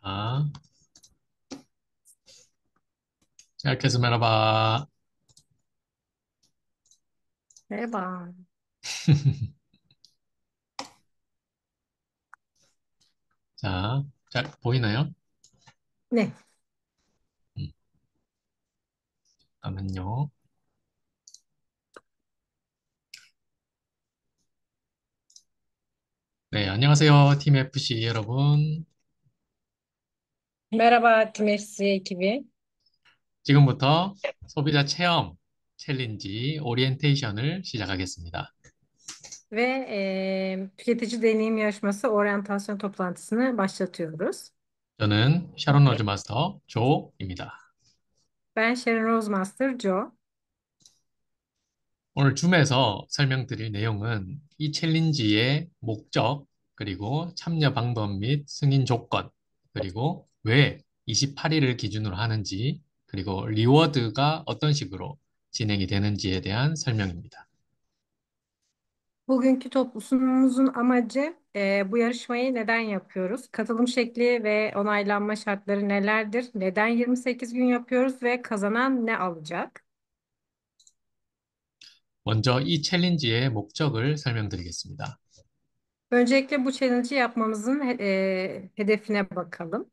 아, herkese merhaba. 대박. 자, 잘 보이나요? 네. 음, 잠깐만요. 네, 안녕하세요. 팀 FC 여러분. Merhaba Timersi ekibi. 지금부터 소비자 체험 챌린지 오리엔테이션을 시작하겠습니다. Ve tüketici deneyim yarışması oryantasyon toplantısını başlatıyoruz. 저는 샤론 로즈 마스터 조입니다. Ben Sharon Rozemaster Joe. 오늘 줌에서 설명드릴 내용은 이 챌린지의 목적, 그리고 참여 방법 및 승인 조건, 그리고 왜 28일을 기준으로 하는지, 그리고 리워드가 어떤 식으로 진행이 되는지에 대한 설명입니다. Bugünkü sunumumuzun amacı bu yarışmayı neden yapıyoruz? Katılım şekli ve onaylanma şartları nelerdir? Neden 28 gün yapıyoruz ve kazanan ne alacak? 먼저 이 챌린지의 목적을 설명드리겠습니다. Öncelikle bu challenge'ı yapmamızın hedefine bakalım.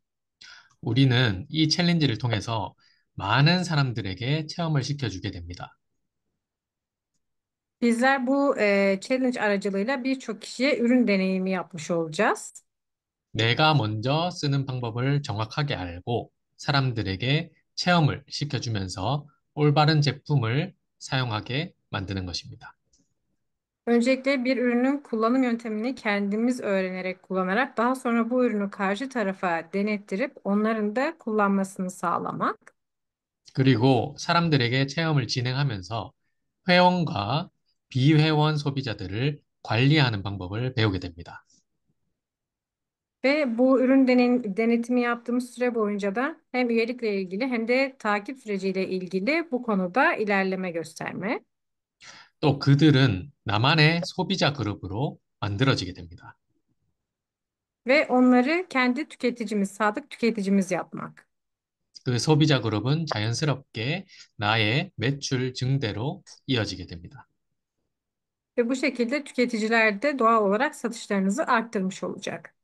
우리는 이 챌린지를 통해서 많은 사람들에게 체험을 시켜주게 됩니다. Bizler bu challenge aracılığıyla birçok kişiye ürün deneyimi yapmış olacağız. 내가 먼저 쓰는 방법을 정확하게 알고 사람들에게 체험을 시켜주면서 올바른 제품을 사용하게 만드는 것입니다. Öncelikle bir ürünün kullanım yöntemini kendimiz öğrenerek kullanarak daha sonra bu ürünü karşı tarafa denettirip onların da kullanmasını sağlamak. 그리고 사람들에게 체험을 진행하면서 회원과 비회원 소비자들을 관리하는 방법을 배우게 됩니다. Ve bu denetimi yaptığımız süre boyunca da hem üyelikle ilgili hem de takip süreciyle ilgili bu konuda ilerleme gösterme. 또 그들은 나만의 소비자 그룹으로 만들어지게 됩니다. Ve onları kendi sadık tüketicimiz yapmak. 그 소비자 그룹은 자연스럽게 나의 매출 증대로 이어지게 됩니다. Ve bu şekilde tüketiciler de doğal olarak satışlarınızı arttırmış olacak.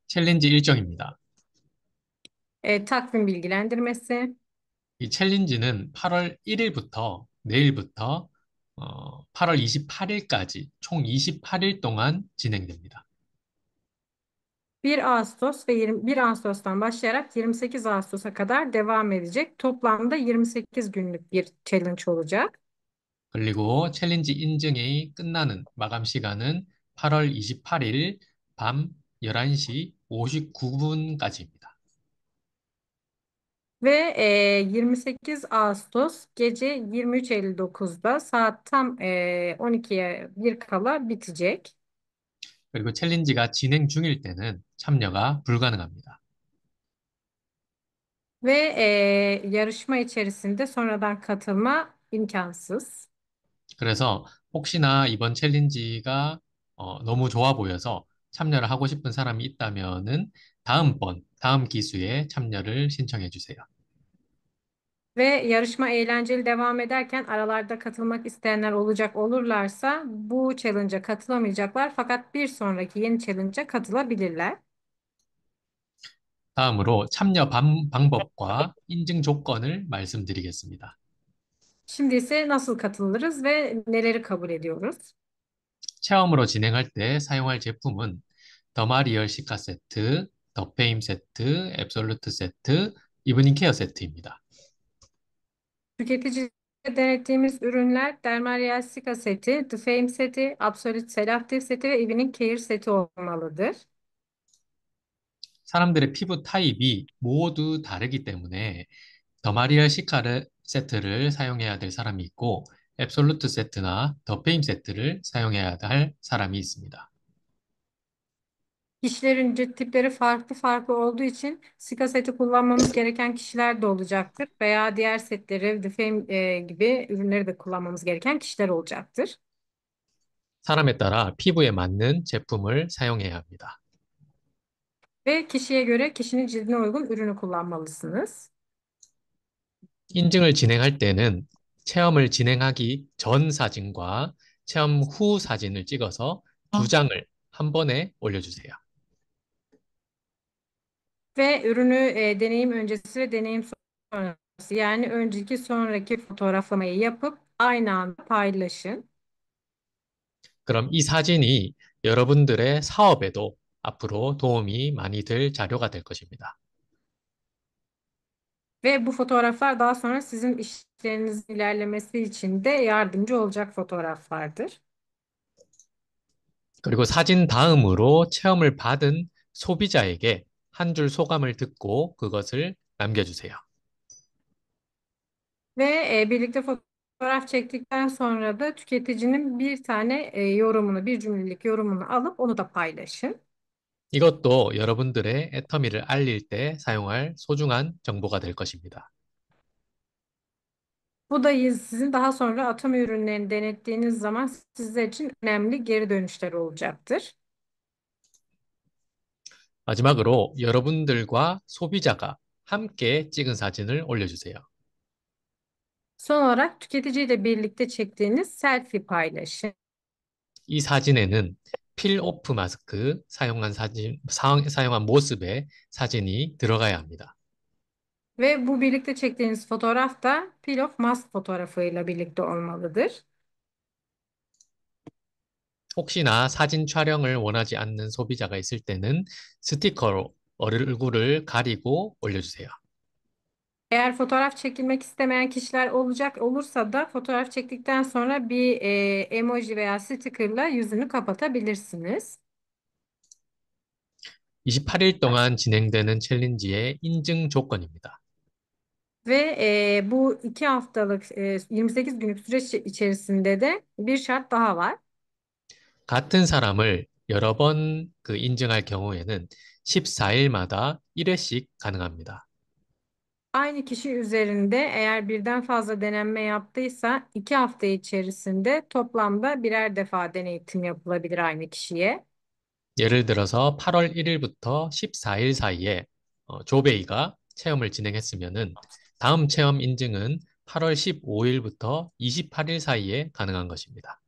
챌린지 일정입니다. Takvim bilgilendirmesi. 이 챌린지는 8월 1일부터 내일부터 8월 28일까지 총 28일 동안 진행됩니다. 1 Ağustos ve 21 Ağustos'tan başlayarak 28 Ağustos'a kadar devam edecek. Toplamda 28 günlük bir challenge olacak. 그리고 챌린지 인증이 끝나는 마감 시간은 8월 28일 밤 11시 59분까지입니다. Ve 28 Ağustos gece 23.59'da saat tam 12'ye bir kala bitecek. 그리고 챌린지가 진행 중일 때는 참여가 불가능합니다. Ve yarışma içerisinde sonradan katılma imkansız. 그래서 혹시나 이번 챌린지가 너무 좋아 보여서 참여를 하고 싶은 사람이 있다면은 다음번, 다음 기수에 참여를 신청해 주세요. Ve yarışma eğlenceli devam ederken aralarda katılmak isteyenler olurlarsa bu challenge'a katılamayacaklar fakat bir sonraki yeni challenge'a katılabilirler. 다음으로 참여 방법과 인증 조건을 말씀드리겠습니다. Şimdi ise nasıl katılırız ve neleri kabul ediyoruz? 체험으로 진행할 때 사용할 제품은 더마리얼 시카 세트, 더페임 세트, 앱솔루트 세트, 이브닝 케어 세트입니다. Tüketici denettiğimiz ürünler Dermal Sika seti, The Fame seti, Absolute Selective seti ve Evening Care seti olmalıdır. 사람들의 피부 타입이 모두 다르기 때문에 더마리얼 시카르 세트를 sa용해야 될 사람이 있고 앱솔루트 세트나 더페임 세트를 사용해야 할 사람이 있습니다. Kişilerin cilt tipleri farklı farklı olduğu için Sika seti kullanmamız gereken kişiler de olacaktır. Veya diğer setleri, The Fame gibi ürünleri de kullanmamız gereken kişiler olacaktır. 사람에 따라 피부에 맞는 제품을 사용해야 합니다. Ve kişiye göre kişinin cildine uygun ürünü kullanmalısınız. 인증을 진행할 때는 체험을 진행하기 전 사진과 체험 후 사진을 찍어서 두 장을 한 번에 올려주세요. Ve ürünü deneyim öncesi ve deneyim sonrası yani önceki sonraki fotoğraflamayı yapıp aynı anda paylaşın. 그럼 이 사진이 여러분들의 사업에도 앞으로 도움이 많이 될 자료가 될 것입니다. Ve bu fotoğraflar daha sonra sizin işlerinizin ilerlemesi için de yardımcı olacak fotoğraflardır. 그리고 사진 다음으로 체험을 받은 소비자에게 한 줄 소감을 듣고 그것을 남겨주세요. Ve birlikte fotoğraf çektikten sonra da tüketicinin bir tane yorumunu, bir cümlelik yorumunu alıp onu da paylaşın. 이것도 여러분들의 애터미를 알릴 때 사용할 소중한 정보가 될 것입니다. Bu da sizin daha sonra atom ürünlerini denettiğiniz zaman sizler için önemli geri dönüşler olacaktır. 마지막으로 여러분들과 소비자가 함께 찍은 사진을 올려주세요. Son olarak tüketiciyle birlikte çektiğiniz selfie paylaşın. 이 사진에는 필 오프 마스크 사용한 모습의 사진이 들어가야 합니다. Ve bu birlikte çektiğiniz fotoğraf da peel of mask fotoğrafıyla birlikte olmalıdır. 혹시나 사진 촬영을 원하지 않는 소비자가 있을 때는 스티커로 얼굴을 가리고 올려주세요. Eğer fotoğraf çekilmek istemeyen kişiler olursa da fotoğraf çektikten sonra bir emoji veya stickerla yüzünü kapatabilirsiniz. 28일 동안 진행되는 챌린지의 인증 조건입니다. Ve bu 2 haftalık 28 günlük süreç içerisinde de bir şart daha var. 같은 사람을 여러 번 인증할 경우에는 14일마다 1회씩 가능합니다. Aynı kişi üzerinde eğer birden fazla denenme yaptıysa 2 hafta içerisinde toplamda birer defa denetim yapılabilir aynı kişiye. 예를 들어서 8월 1일부터 14일 사이에 조베이가 체험을 진행했으면은 다음 체험 인증은 8월 15일부터 28일 사이에 가능한 것입니다.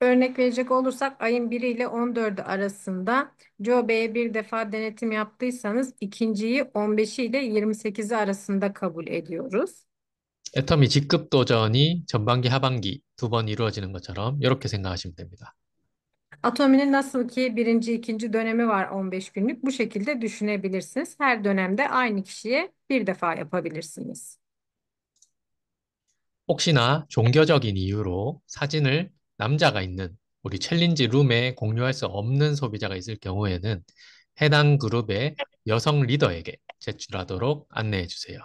Örnek verecek olursak ayın 1 ile 14'ü arasında Joe Bey'e bir defa denetim yaptıysanız ikinciyi 15'i ile 28'i arasında kabul ediyoruz. 애터미 직급 도전이 전반기, 하반기 두 번 이루어지는 것처럼 이렇게 생각하시면 됩니다. Atomi'nin nasıl ki birinci, ikinci dönemi var 15 günlük bu şekilde düşünebilirsiniz. Her dönemde aynı kişiye bir defa yapabilirsiniz. 혹시나 종교적인 이유로 사진을 남자가 있는 우리 챌린지 룸에 공유할 수 없는 소비자가 있을 경우에는 해당 그룹의 여성 리더에게 제출하도록 안내해 주세요.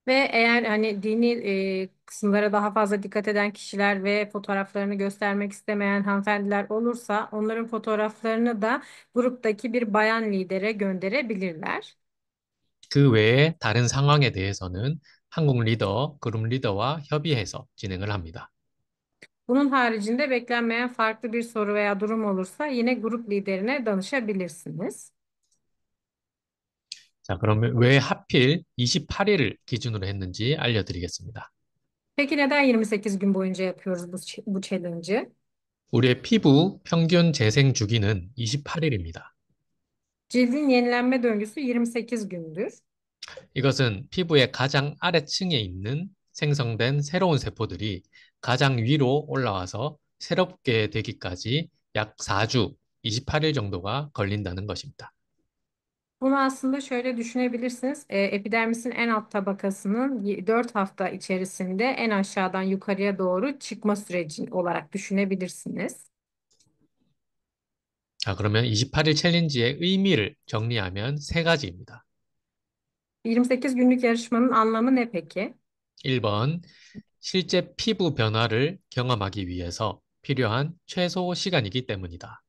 Ve eğer hani dini kısımlara daha fazla dikkat eden kişiler ve fotoğraflarını göstermek istemeyen hanımefendiler olursa onların fotoğraflarını da gruptaki bir bayan lidere gönderebilirler. 그 외에 다른 상황에 대해서는 한국 리더, 그룹 리더와 협의해서 진행을 합니다. Bunun haricinde beklenmeyen farklı bir soru veya durum olursa yine grup liderine danışabilirsiniz. 자, 그러면 왜 하필 28일을 기준으로 했는지 알려드리겠습니다. Peki neden 28 gün boyunca yapıyoruz bu challenge'ı? 우리의 피부 평균 재생 주기는 28일입니다. Cildin yenilenme döngüsü 28 gündür. 이것은 피부의 가장 아래층에 있는 생성된 새로운 세포들이 가장 위로 올라와서 새롭게 되기까지 약 4주, 28일 정도가 걸린다는 것입니다. Bunu aslında şöyle düşünebilirsiniz. Epidermisin en alt tabakasının 4 hafta içerisinde en aşağıdan yukarıya doğru çıkma süreci olarak düşünebilirsiniz. 자, 그러면 28일 챌린지의 의미를 정리하면 세 가지입니다. 28 günlük yarışmanın anlamı ne peki? 1번, 실제 피부 변화를 경험하기 위해서 필요한 최소 시간이기 때문이다.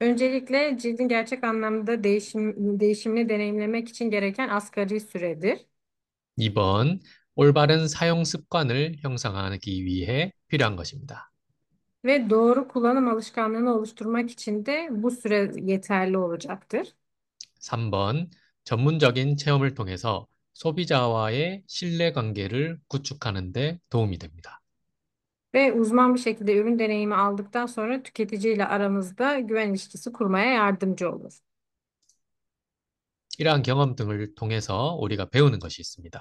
Öncelikle cildin gerçek anlamda değişimini deneyimlemek için gereken asgari süredir. 2번, 올바른 사용 습관을 형성하기 위해 필요한 것입니다. Ve doğru kullanım alışkanlığını oluşturmak için de bu süre yeterli olacaktır. 3번, 전문적인 체험을 통해서 소비자와의 신뢰 관계를 구축하는 데 도움이 됩니다. Ve uzman bir şekilde ürün deneyimi aldıktan sonra tüketiciyle aramızda güven ilişkisi kurmaya yardımcı olur. 이러한 경험 등을 통해서 우리가 배우는 것이 있습니다.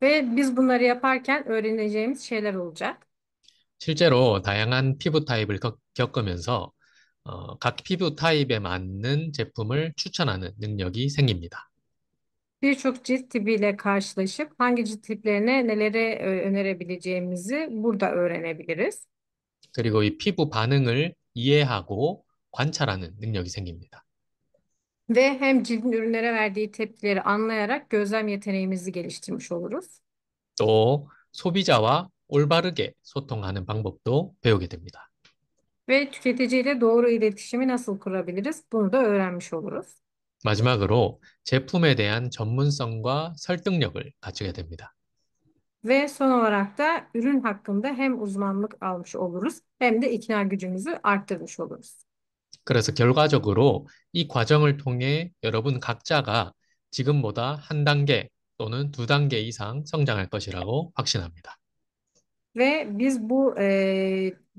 Ve biz bunları yaparken öğreneceğimiz şeyler olacak. 실제로 다양한 피부 타입을 겪으면서 각 피부 타입에 맞는 제품을 추천하는 능력이 생깁니다. Birçok cilt tipiyle karşılaşıp hangi cilt tiplerine neleri önerebileceğimizi burada öğrenebiliriz. 그리고 이 피부 반응을 이해하고 관찰하는 능력이 생깁니다. Ve hem cildin ürünlere verdiği tepkileri anlayarak gözlem yeteneğimizi geliştirmiş oluruz. 또 소비자와 올바르게 소통하는 방법도 배우게 됩니다. Ve tüketiciyle doğru iletişimi nasıl kurabiliriz? Bunu da öğrenmiş oluruz. 마지막으로 제품에 대한 전문성과 설득력을 갖추게 됩니다. Ve son olarak da ürün hakkında hem uzmanlık almış oluruz hem de ikna gücümüzü arttırmış oluruz. 그래서 결과적으로 이 과정을 통해 여러분 각자가 지금보다 한 단계 또는 두 단계 이상 성장할 것이라고 확신합니다. Ve biz bu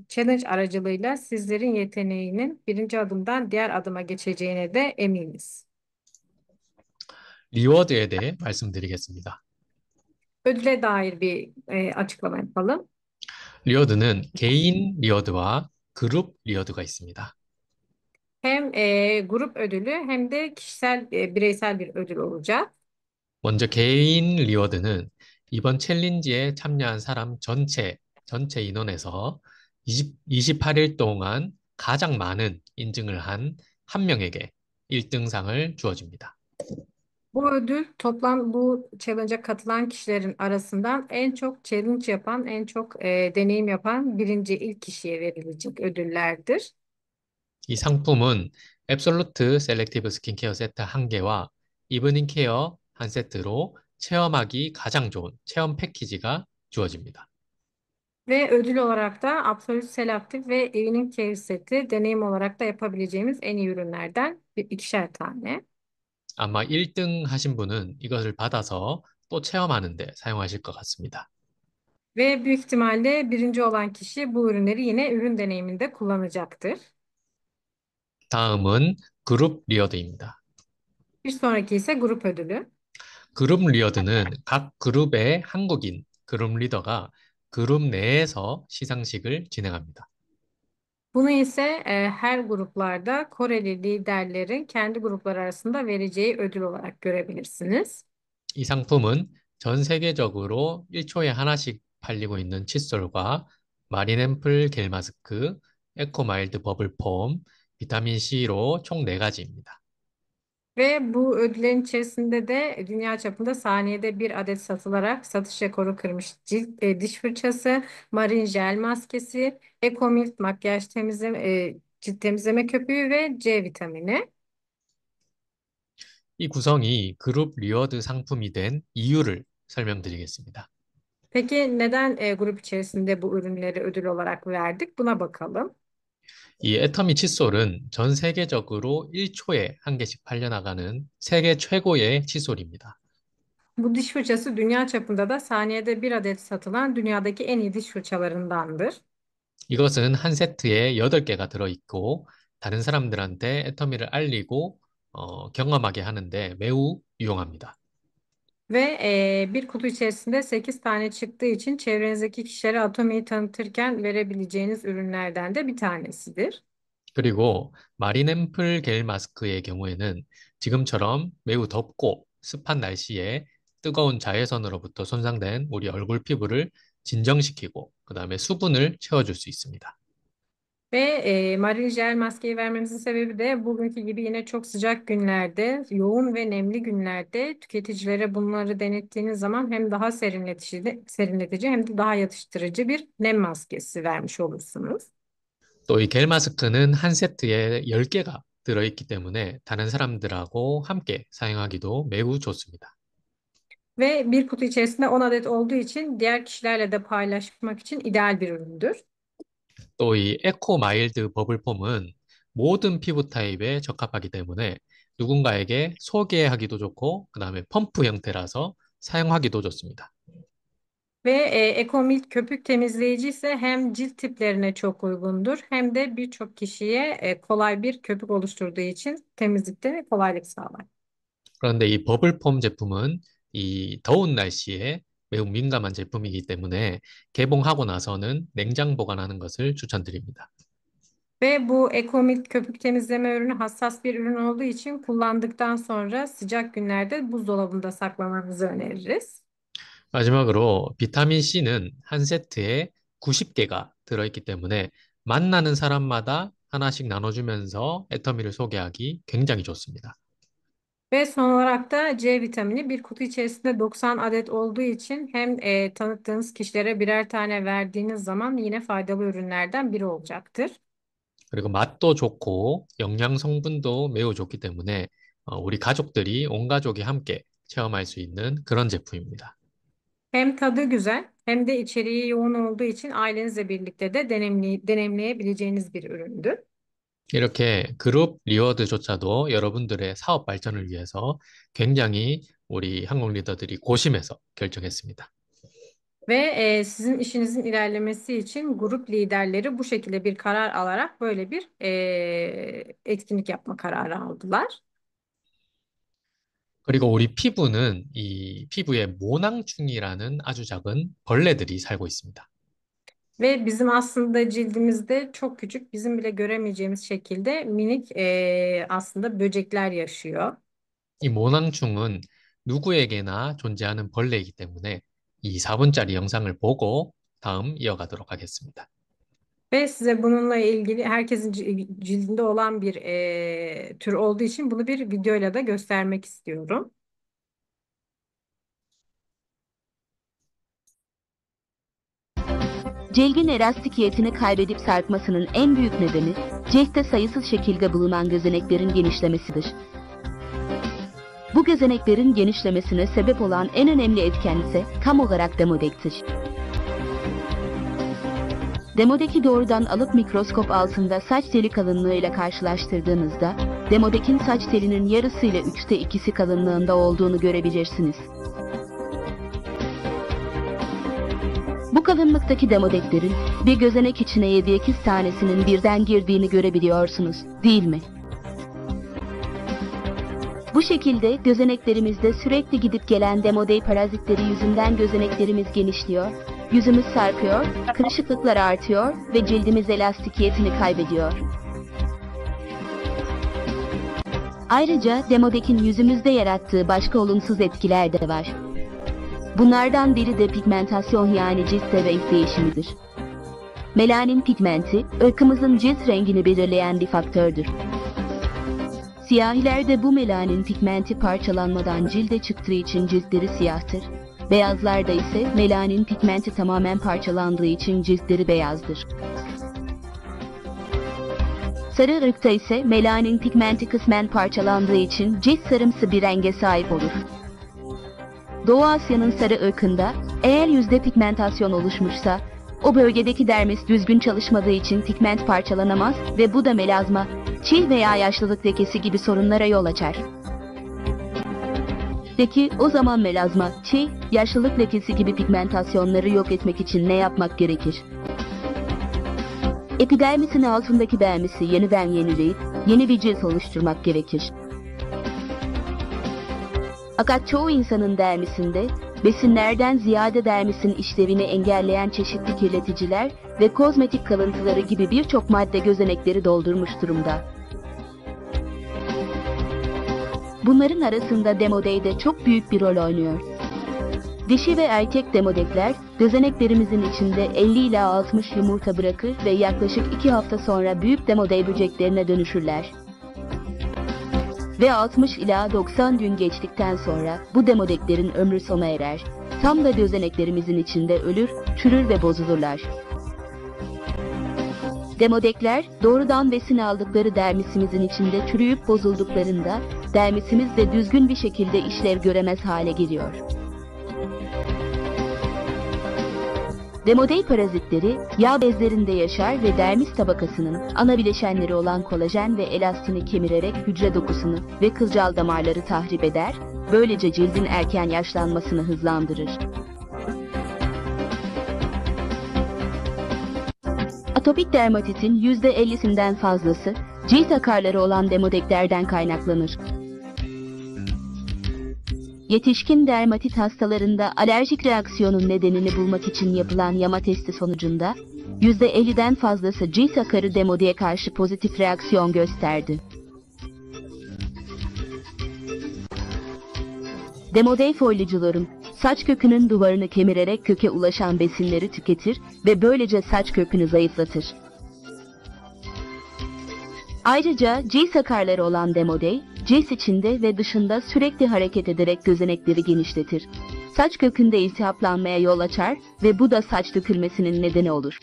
challenge aracılığıyla sizlerin yeteneğinin birinci adımdan diğer adıma geçeceğine de eminiz. 리워드에 대해 말씀드리겠습니다. Ödüle dair bir açıklama yapalım. 리워드는 개인 리워드와 그룹 리워드가 있습니다. Hem grup ödülü hem de kişisel bireysel bir ödül olacak. 먼저 개인 리워드는 이번 챌린지에 참여한 사람 전체 인원에서 28일 동안 가장 많은 인증을 한 한 명에게 1등상을 주어집니다. Bu ödül toplam bu challenge'a katılan kişilerin arasından en çok challenge yapan, en çok deneyim yapan birinci ilk kişiye verilecek ödüllerdir. 이 상품은 앱솔루트 셀렉티브 스킨케어 세트 한개와 이브닝 케어 한 세트로 체험하기 가장 좋은 체험 패키지가 주어집니다. Ve ödül olarak da Absolute Selective ve Evening Care seti deneyim olarak da yapabileceğimiz en iyi ürünlerden ikişer tane. 아마 1등 하신 분은 이것을 받아서 또 체험하는데 사용하실 것 같습니다. Ve büyük ihtimalle birinci olan kişi bu ürünleri yine ürün deneyiminde kullanacaktır. 다음은 그룹 리어드입니다. Bir sonraki ise grup ödülü. 그룹 리어드는 각 그룹의 한국인 그룹 리더가 그룹 내에서 시상식을 진행합니다. Bunu ise her gruplarda Koreli liderlerin kendi grupları arasında vereceği ödül olarak görebilirsiniz. 이 상품은 전 세계적으로 1초에 하나씩 팔리고 있는 칫솔과 마린앰플 겔 마스크, 에코마일드 버블 폼, 비타민 C로 총 4가지입니다. Ve bu ödüllerin içerisinde de dünya çapında saniyede bir adet satılarak satış rekoru kırmış diş fırçası, Marin jel maskesi, Ecomilk makyaj temizleme, cilt temizleme köpüğü ve C vitamini. 이 구성이 그룹 리워드 상품이 된 이유를 설명드리겠습니다. Peki neden grup içerisinde bu ürünleri ödül olarak verdik? Buna bakalım. 이 애터미 칫솔은 전 세계적으로 1초에 한 개씩 팔려나가는 세계 최고의 칫솔입니다. Bu diş fırçası dünya çapında da saniyede bir adet satılan dünyadaki en iyi diş fırçalarındandır. 이것은 한 세트에 8개가 들어있고 다른 사람들한테 애터미를 알리고 경험하게 하는데 매우 유용합니다. Ve bir kutu içerisinde 8 tane çıktığı için çevrenizdeki kişilere Atomi'yi tanıtırken verebileceğiniz ürünlerden de bir tanesidir. 그리고 마린앰플 겔 마스크의 경우에는 지금처럼 매우 덥고 습한 날씨에 뜨거운 자외선으로부터 손상된 우리 얼굴 피부를 진정시키고 그다음에 수분을 채워줄 수 있습니다. Ve Marie Jel maskeyi vermemizin sebebi de bugünkü gibi yine çok sıcak günlerde, yoğun ve nemli günlerde tüketicilere bunları denettiğiniz zaman hem daha serinletici hem de daha yatıştırıcı bir nem maskesi vermiş olursunuz. 또 이 겔 마스크는 한 세트에 10개가 들어있기 때문에 다른 사람들하고 함께 사용하기도 매우 좋습니다. Ve bir kutu içerisinde 10 adet olduğu için diğer kişilerle de paylaşmak için ideal bir üründür. 또 이 에코 마일드 버블 폼은 모든 피부 타입에 적합하기 때문에 누군가에게 소개하기도 좋고, 그 다음에 펌프 형태라서 사용하기도 좋습니다. Ve Ecomilk köpük temizleyici ise hem cilt tiplerine çok uygundur hem de birçok kişiye kolay bir köpük oluşturduğu için temizlikte kolaylık sağlar. 그런데 이 버블폼 제품은 이 더운 날씨에 매우 민감한 제품이기 때문에 개봉하고 나서는 냉장 보관하는 것을 추천드립니다. Ve bu Ecomilk köpük temizleme ürünü hassas bir ürün olduğu için kullandıktan sonra sıcak günlerde buzdolabında saklamanızı öneririz. 마지막으로 비타민 C는 한 세트에 90개가 들어있기 때문에 만나는 사람마다 하나씩 나눠주면서 애터미를 소개하기 굉장히 좋습니다. Ve son olarak da C vitamini bir kutu içerisinde 90 adet olduğu için hem tanıttığınız kişilere birer tane verdiğiniz zaman yine faydalı ürünlerden biri olacaktır. 그리고 맛도 좋고 영양 성분도 매우 좋기 때문에 우리 가족들이 온 가족이 함께 체험할 수 있는 그런 제품입니다. Hem tadı güzel hem de içeriği yoğun olduğu için ailenizle birlikte de deneyimleyebileceğiniz bir üründür. 이렇게 그룹 리워드조차도 여러분들의 사업 발전을 위해서 굉장히 우리 항공 리더들이 고심해서 결정했습니다. Ve sizin işinizin ilerlemesi için grup liderleri bu şekilde bir karar alarak böyle bir etkinlik yapma kararı aldılar. 그리고 우리 피부는 이 피부에 모낭충이라는 아주 작은 벌레들이 살고 있습니다. Ve bizim aslında cildimizde çok küçük, bizim bile göremeyeceğimiz şekilde minik aslında böcekler yaşıyor. 이 모낭충은 누구에게나 존재하는 벌레이기 때문에 이 4분짜리 영상을 보고 다음 이어가도록 하겠습니다. Ve size bununla ilgili herkesin cildinde olan bir tür olduğu için bunu bir videoyla da göstermek istiyorum. Cildin elastikiyetini kaybedip sarkmasının en büyük nedeni, ciltte sayısız şekilde bulunan gözeneklerin genişlemesidir. Bu gözeneklerin genişlemesine sebep olan en önemli etken ise tam olarak demodektir. Demodeki doğrudan alıp mikroskop altında saç teli kalınlığıyla karşılaştırdığınızda, demodekin saç telinin yarısı ile 3'te 2'si kalınlığında olduğunu görebilirsiniz. Bu kalınlıktaki demodeklerin bir gözenek içine 7-8 tanesinin birden girdiğini görebiliyorsunuz, değil mi? Bu şekilde gözeneklerimizde sürekli gidip gelen demodey parazitleri yüzünden gözeneklerimiz genişliyor, yüzümüz sarkıyor, kırışıklıklar artıyor ve cildimiz elastikiyetini kaybediyor. Ayrıca demodekin yüzümüzde yarattığı başka olumsuz etkiler de var. Bunlardan biri de pigmentasyon yani ciltte renk değişimidir. Melanin pigmenti, ırkımızın cilt rengini belirleyen bir faktördür. Siyahilerde bu melanin pigmenti parçalanmadan cilde çıktığı için ciltleri siyahtır. Beyazlarda ise melanin pigmenti tamamen parçalandığı için ciltleri beyazdır. Sarı ırkta ise melanin pigmenti kısmen parçalandığı için cilt sarımsı bir renge sahip olur. Doğu Asya'nın sarı ırkında eğer yüzde pigmentasyon oluşmuşsa, o bölgedeki dermis düzgün çalışmadığı için pigment parçalanamaz ve bu da melazma, çil veya yaşlılık lekesi gibi sorunlara yol açar. Peki o zaman melazma, çil, yaşlılık lekesi gibi pigmentasyonları yok etmek için ne yapmak gerekir? Epidermisin altındaki dermisi yeniden yenileyip yeni bir cilt oluşturmak gerekir. Fakat çoğu insanın dermisinde besinlerden ziyade dermisin işlevini engelleyen çeşitli kirleticiler ve kozmetik kalıntıları gibi birçok madde gözenekleri doldurmuş durumda. Bunların arasında demodey de çok büyük bir rol oynuyor. Dişi ve erkek demodekler gözeneklerimizin içinde 50 ila 60 yumurta bırakır ve yaklaşık 2 hafta sonra büyük demodey böceklerine dönüşürler. Ve 60 ila 90 gün geçtikten sonra bu demodeklerin ömrü sona erer. Tam da gözeneklerimizin içinde ölür, çürür ve bozulurlar. Demodekler doğrudan besin aldıkları dermisimizin içinde çürüyüp bozulduklarında dermisimiz de düzgün bir şekilde işlev göremez hale geliyor. Demodey parazitleri yağ bezlerinde yaşar ve dermis tabakasının ana bileşenleri olan kolajen ve elastini kemirerek hücre dokusunu ve kılcal damarları tahrip eder, böylece cildin erken yaşlanmasını hızlandırır. Atopik dermatitin %50'sinden fazlası cilt akarları olan demodeklerden kaynaklanır. Yetişkin dermatit hastalarında alerjik reaksiyonun nedenini bulmak için yapılan yama testi sonucunda %50'den fazlası cilt akarı demodeye karşı pozitif reaksiyon gösterdi. Demodey folyocuların saç kökünün duvarını kemirerek köke ulaşan besinleri tüketir ve böylece saç kökünü zayıflatır. Ayrıca cilt sakarları olan demodey, cilt içinde ve dışında sürekli hareket ederek gözenekleri genişletir. Saç kökünde iltihaplanmaya yol açar ve bu da saç dökülmesinin nedeni olur.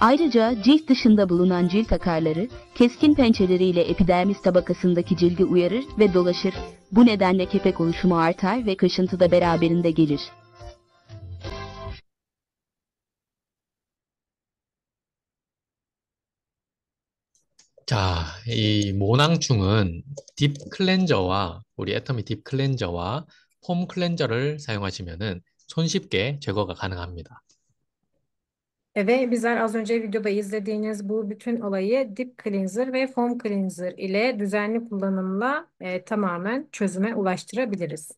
Ayrıca cilt dışında bulunan cilt akarları, keskin pençeleriyle epidermis tabakasındaki cildi uyarır ve dolaşır. Bu nedenle kepek oluşumu artar ve kaşıntı da beraberinde gelir. 자, 이 모낭충은 딥 클렌저와 우리 애터미 딥 클렌저와 폼 클렌저를 사용하시면은 손쉽게 제거가 가능합니다. Ve bizler az önce videoda izlediğiniz bu bütün olayı Deep Cleanser ve Foam Cleanser ile düzenli kullanımla tamamen çözüme ulaştırabiliriz.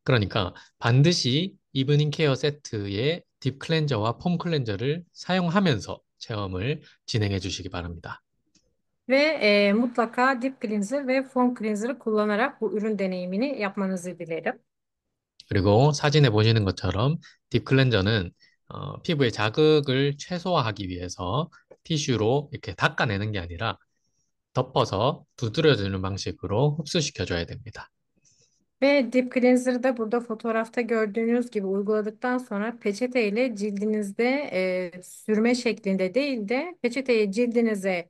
그러니까 반드시 이브닝 케어 세트의 딥 클렌저와 폼 클렌저를 사용하면서 체험을 진행해 주시기 바랍니다. Ve mutlaka Deep Cleanser ve Foam Cleanser'ı kullanarak bu ürün deneyimini yapmanızı dilerim. 그리고 사진에 보시는 것처럼 딥 클렌저는 피부의 자극을 최소화하기 위해서 티슈로 이렇게 닦아내는 게 아니라 덮어서 두드려주는 방식으로 흡수시켜줘야 됩니다. Ve Deep Cleanser'ı da burada fotoğrafta gördüğünüz gibi uyguladıktan sonra peçete ile cildinizde sürme şeklinde değil de peçeteyi cildinize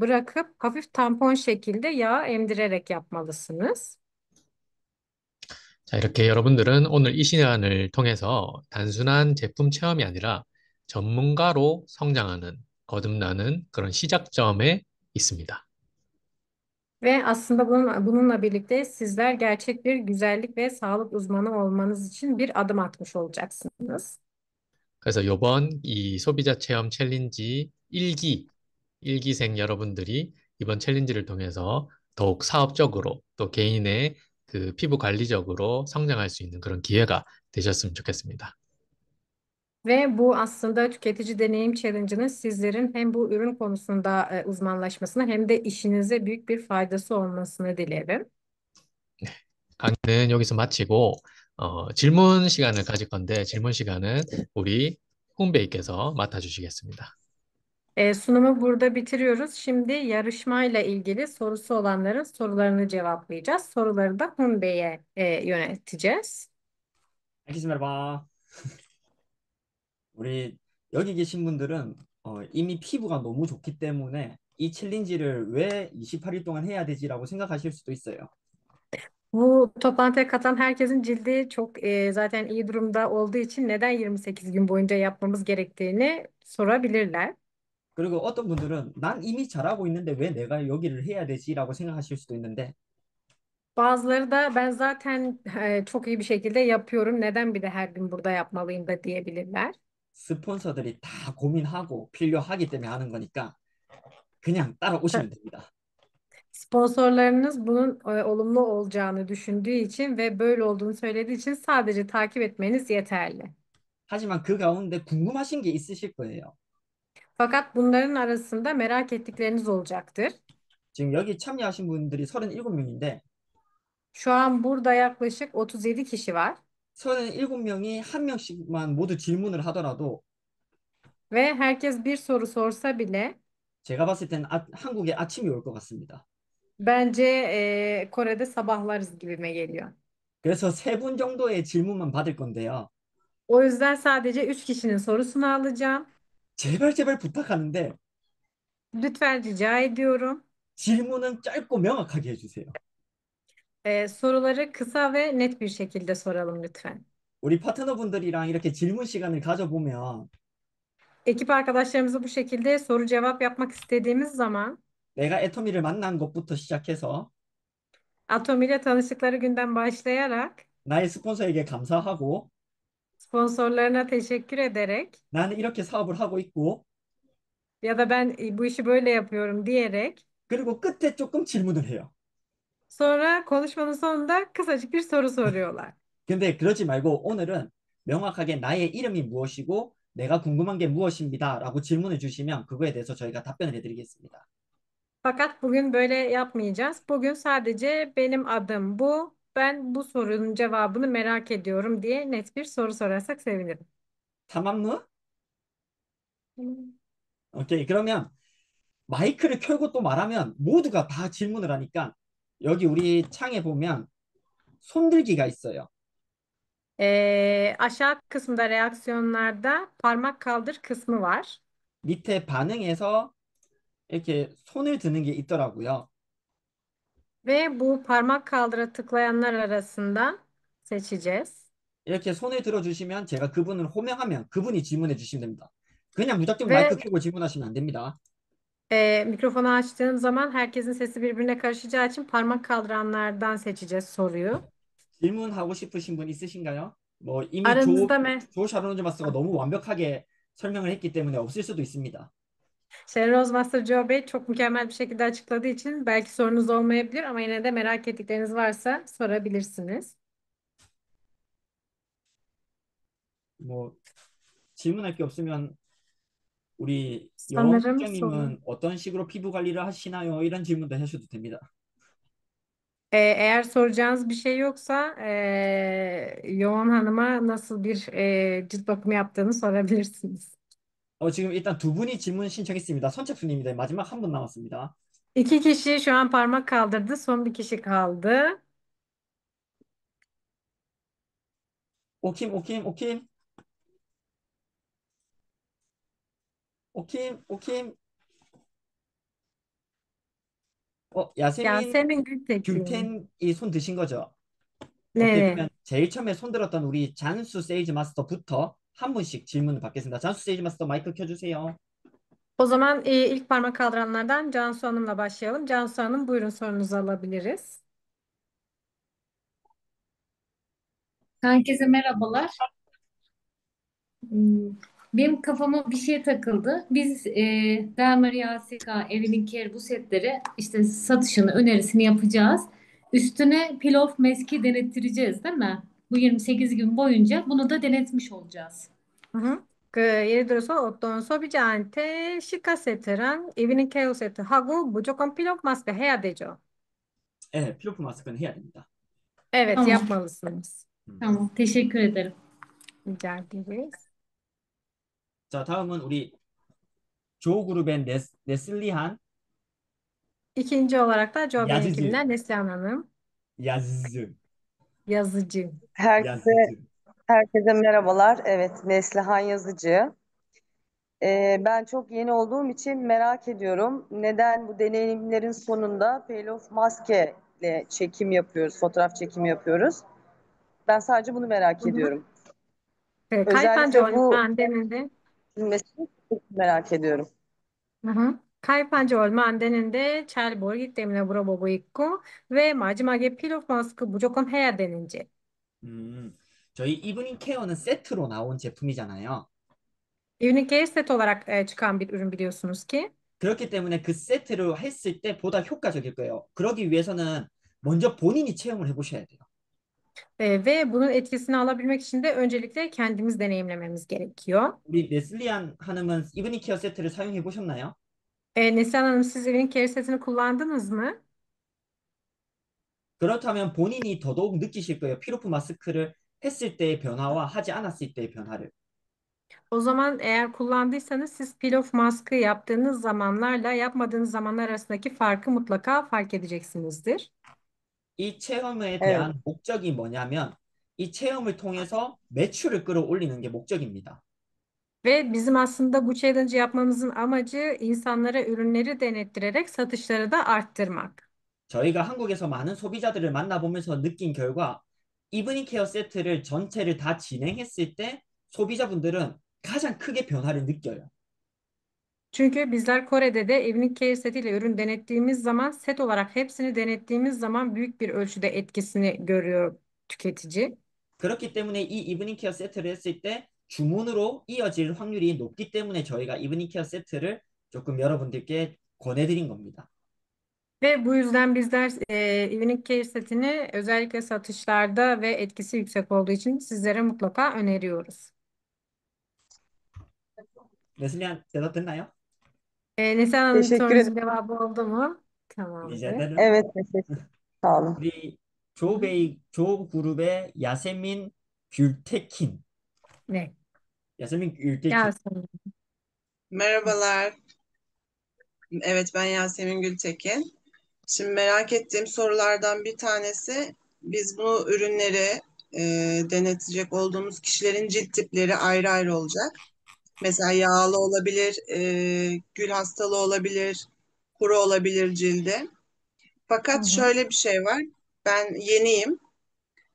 bırakıp hafif tampon şekilde yağ emdirerek yapmalısınız. 자, 이렇게 여러분들은 오늘 이 시간을 통해서 단순한 제품 체험이 아니라 전문가로 성장하는, 거듭나는 그런 시작점에 있습니다. Ve aslında bununla birlikte sizler gerçek bir güzellik ve sağlık uzmanı olmanız için bir adım atmış olacaksınız. 그래서 이번 이 소비자 체험 챌린지 1기생 여러분들이 이번 챌린지를 통해서 더욱 사업적으로 또 개인의 그 피부 관리적으로 성장할 수 있는 그런 기회가 되셨으면 좋겠습니다. Ve bu aslında tüketici deneyim challenge'ının sizlerin hem bu ürün konusunda uzmanlaşmasına hem de işinize büyük bir faydası olmasını dilerim. 강의는 여기서 마치고 질문 시간을 가질 건데 질문 시간은 우리 홍베이께서 맡아주시겠습니다. Sunumu burada bitiriyoruz. Şimdi yarışmayla ilgili sorusu olanların sorularını cevaplayacağız. Soruları da Hunbey'e yönelteceğiz. 알겠습니다. 봐. 우리 여기 계신 분들은 이미 피부가 너무 좋기 때문에 이 챌린지를 왜 28일 동안 해야 되지라고 생각하실 수도 있어요. Bu toplantıya katılan herkesin cildi çok zaten iyi durumda olduğu için neden 28 gün boyunca yapmamız gerektiğini sorabilirler. 그리고 어떤 분들은 난 이미 잘하고 있는데 왜 내가 여기를 해야 되지라고 생각하실 수도 있는데 Bazıları da ben zaten çok iyi bir şekilde yapıyorum. Neden bir de her gün burada yapmalıyım da diyebilirler. 스폰서들이 다 고민하고 필요하기 때문에 하는 거니까 그냥 따라오시면 됩니다. Sponsorlarınız bunun olumlu olacağını düşündüğü için ve böyle olduğunu söylediği için sadece takip etmeniz yeterli. 하지만 그 가운데 궁금하신 게 있으실 거예요. Fakat bunların arasında merak ettikleriniz olacaktır. 지금 여기 참여하신 분들이 37명인데 Şu an burada yaklaşık 37 kişi var 37명이 한 명씩만 모두 질문을 하더라도 ve herkes bir soru sorsa bile 제가 봤을 때는 한국에 아침이 올 것 같습니다. bence Kore'de sabahlarız gibime geliyor. 그래서 세 분 정도의 질문만 받을 건데요. O yüzden sadece 3 kişinin sorusunu alacağım. 제발 제발 부탁하는데 Lütfen rica ediyorum. 질문은 짧고 명확하게 해주세요. Soruları kısa ve net bir şekilde soralım lütfen. 우리 파트너분들이랑 이렇게 질문 시간을 가져보면 Ekip arkadaşlarımızla bu şekilde soru cevap yapmak istediğimiz zaman 내가 애터미를 만난 것부터 시작해서 Atom ile tanıştıkları günden başlayarak 나의 스폰서에게 감사하고 sponsorlarına teşekkür ederek 나는 이렇게 사업을 하고 있고 ya da ben bu işi böyle yapıyorum diyerek 그리고 끝에 조금 질문을 해요. sonra konuşmanın sonunda kısacık bir soru soruyorlar. 근데 그러지 말고 오늘은 명확하게 나의 이름이 무엇이고 내가 궁금한 게 무엇입니다. 라고 질문을 주시면 그거에 대해서 저희가 답변을 해드리겠습니다. Fakat bugün böyle yapmayacağız. Bugün sadece benim adım bu. Ben bu sorunun cevabını merak ediyorum diye net bir soru sorarsak sevinirim. tamam무? Tamam. 오케이. 그러면 마이크를 켜고 또 말하면 모두가 다 질문을 하니까 여기 우리 창에 보면 손들기가 있어요. Aşağı kısımda reaksiyonlarda parmak kaldır kısmı var. 밑에 반응에서 이렇게 손을 드는 게 있더라고요. Ve bu parmak kaldıra tıklayanlar arasından seçeceğiz. 이렇게 손을 들어주시면 제가 그분을 호명하면 그분이 질문해 주시면 됩니다. 그냥 무작정 마이크 Ve 켜고 질문하시면 안 됩니다. mikrofonu açtığım zaman herkesin sesi birbirine karışacağı için parmak kaldıranlardan seçeceğiz soruyu. 질문하고 싶으신 분 있으신가요? 뭐 이미 Aranızda 조 샤로노즈 마스터가 너무 완벽하게 설명을 했기 때문에 없을 수도 있습니다. Şeneroz Master Joe Bey çok mükemmel bir şekilde açıkladığı için belki sorunuz olmayabilir ama yine de merak ettikleriniz varsa sorabilirsiniz. 뭐 질문할 게 없으면 우리 여원 Sanırım sorun. 국장님은 어떤 식으로 피부 관리를 하시나요? 이런 질문도 하셔도 됩니다. Eğer soracağınız bir şey yoksa Yoğun Hanım'a nasıl bir cilt bakımı yaptığını sorabilirsiniz. 지금 일단 두 분이 질문 신청했습니다. 선착순입니다. 마지막 한 분 남았습니다. İki kişi şu an parmak kaldırdı. Son bir kişi kaldı. 오킴, 오킴, 오킴, 오킴, 오킴. 야세민 Yasemin Gültekin. 귤텐이 손 드신 거죠? 오케이, Ne? 그러면 제일 처음에 손 들었던 우리 잔수 세이지 마스터부터 한 분씩 질문을 받겠습니다. 잔수 세이지 마스터 마이크 켜주세요. O zaman ilk parmak kaldıranlardan Cansu Hanım'la başlayalım. Cansu Hanım buyurun sorunuzu alabiliriz. Herkese merhabalar. Hmm, Benim kafama bir şey takıldı. Biz Del Maria ASK, Evelyn Care bu setleri işte satışını, önerisini yapacağız. Üstüne peel off mask'i denettireceğiz, değil mi? Bu 28 gün boyunca bunu da denetmiş olacağız. Hı hı. 예를 들어서 어떤 소비자한테 시카세트랑 이브닝 케어 세트하고 무조건 필요 마스크 해야 되죠. 네, 필로프 마스크는 해야 됩니다. Evet, Tamam, yapmalısınız. tamam. Teşekkür ederim. Rica ederiz. 자, 다음은 우리 조그룹의 네슬리한 İkinci olarak da Joe Bey'in 야즈즈, ekibinden Neslihan Hanım, 야즈즈, yazıcı. Herkese, 야즈즈. herkese merhabalar. Evet, Neslihan Yazıcı. Ben çok yeni olduğum için merak ediyorum. Neden bu deneyimlerin sonunda Pale of Maske ile çekim yapıyoruz, fotoğraf çekimi yapıyoruz? Ben sadece bunu Hı merak hı. ediyorum. Kaypancı Özellikle olma bu andeninde, cümlesini çok merak ediyorum. hı hı. Kaypancı olma andeninde 잘 모르기 때문에 물어보고 있고 왜 마지막에 필요 마스크 무조건 해야 되는지. 저희 이브닝 케어는 세트로 나온 제품이잖아요. Evening Care set olarak çıkan bir ürün biliyorsunuz ki. 그렇기 때문에 그 세트를 했을 때 보다 효과적일 거예요. 그러기 위해서는 먼저 본인이 체험을 해보셔야 돼요. Ve bunun etkisini alabilmek için de öncelikle kendimiz deneyimlememiz gerekiyor. 우리 네슬리안 하님은 이브닝 케어 세트를 사용해 보셨나요? Neslihan Hanım siz Evening Care setini kullandınız mı? 그렇다면 본인이 더더욱 느끼실 거예요. 피로프 마스크를 했을 때의 변화와 하지 않았을 때의 변화를. O zaman eğer kullandıysanız siz peel off maskı yaptığınız zamanlarla yapmadığınız zamanlar arasındaki farkı mutlaka fark edeceksinizdir. 이 체험에 Evet, 대한 목적이 뭐냐면 이 체험을 통해서 매출을 끌어올리는 게 목적입니다. Ve bizim aslında bu challenge yapmamızın amacı insanlara ürünleri denettirerek satışları da arttırmak. 저희가 한국에서 많은 소비자들을 만나보면서 느낀 결과 이브닝 케어 세트를 전체를 다 진행했을 때 소비자분들은 가장 크게 변화를 느껴요. Çünkü bizler Kore'de de Evinik Care setiyle ürün denettiğimiz zaman set olarak hepsini denettiğimiz zaman büyük bir ölçüde etkisini görüyor tüketici. 그렇기 때문에 이 이브닝 케어 세트를 했을 때 주문으로 이어질 확률이 높기 때문에 저희가 이브닝 케어 세트를 조금 여러분들께 권해드린 겁니다. Ve bu yüzden bizler Evinik Care setini özellikle satışlarda ve etkisi yüksek olduğu için sizlere mutlaka öneriyoruz. 레슬리안 대답 됐나요? Neslihan Hanım Teşekkür ederim. sorunuzun cevabı oldu mu? 리제 Tamamdır. ederim. Evet, teşekkür. Sağ olun. 우리 조 그룹의 야세민 귤테킨. Ne? 야세민 귤테킨. Yasemin. Merhabalar. Evet, ben Yasemin Gültekin. Şimdi merak ettiğim sorulardan bir tanesi, biz bu ürünleri denetecek olduğumuz kişilerin cilt tipleri ayrı ayrı olacak. Mesela yağlı olabilir, gül hastalığı olabilir, kuru olabilir cildi. Hı Fakat hı. şöyle bir şey var. Ben yeniyim.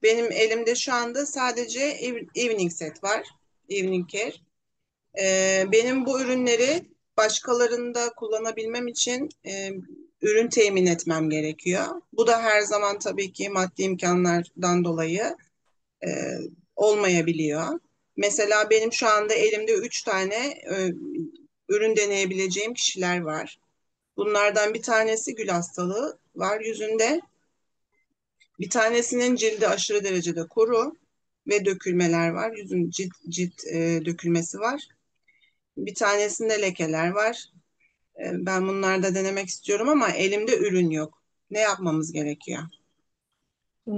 Benim elimde şu anda sadece evening set var. Evening care. Benim bu ürünleri başkalarında kullanabilmem için ürün temin etmem gerekiyor. Bu da her zaman tabii ki maddi imkanlardan dolayı e, olmayabiliyor. Mesela benim şu anda elimde 3 tane ürün deneyebileceğim kişiler var. Bunlardan bir tanesi gül hastalığı var yüzünde. Bir tanesinin cildi aşırı derecede kuru ve dökülmeler var. Yüzün cilt dökülmesi var. Bir tanesinde lekeler var. Ben bunlarda denemek istiyorum ama elimde ürün yok. Ne yapmamız gerekiyor?